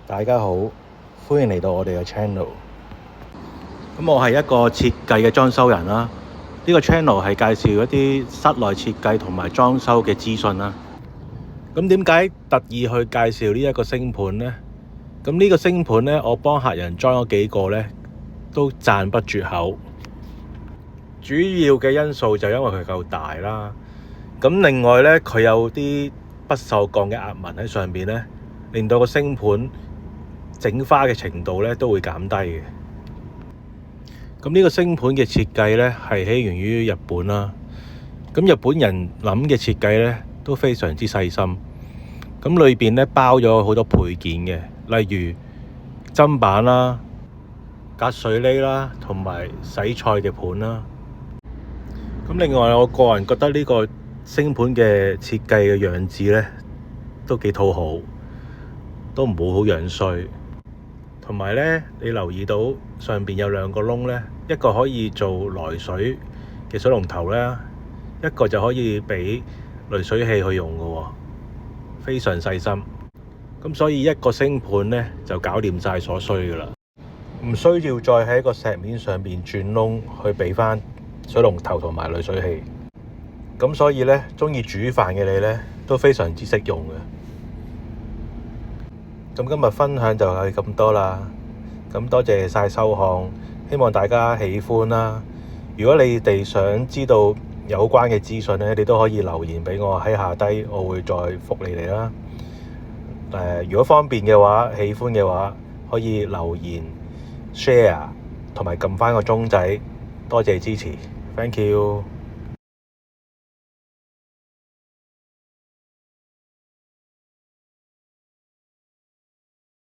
大家好，歡迎嚟到我哋嘅 channel。咁我係一個設計嘅裝修人啦。呢個 channel 係介紹一啲室內設計同埋裝修嘅資訊啦。咁點解特意去介紹呢一個星盤呢？咁呢個星盤呢，我幫客人裝咗幾個呢，都讚不絕口。主要嘅因素就因為佢夠大啦。咁另外呢，佢有啲不鏽鋼嘅壓紋喺上邊呢，令到個星盤整花嘅程度呢都會減低嘅。咁呢個星盤嘅設計呢，係起源於日本啦。咁日本人諗嘅設計呢都非常之細心。咁裏邊呢包咗好多配件嘅，例如砧板啦、隔水喱啦，同埋洗菜嘅盤啦。咁另外，我個人覺得呢個星盤嘅設計嘅樣子呢都幾討好，都唔會好樣衰。同埋呢，你留意到上邊有兩個窿呢，一個可以做來水嘅水龍頭啦，一個就可以俾濾水器去用嘅喎，非常細心。咁所以一個星盤呢就搞掂晒所需嘅啦，唔需要再喺個石面上邊轉窿去俾翻水龍頭同埋濾水器。咁所以呢，鍾意煮飯嘅你呢都非常之適用嘅。咁今日分享就係咁多啦。咁多謝晒收看，希望大家喜歡啦。如果你哋想知道有關嘅資訊呢，你都可以留言俾我喺下低，我會再覆你哋啦。如果方便嘅話，喜歡嘅話，可以留言、share 同埋撳返個鐘仔。多謝支持，Thank you。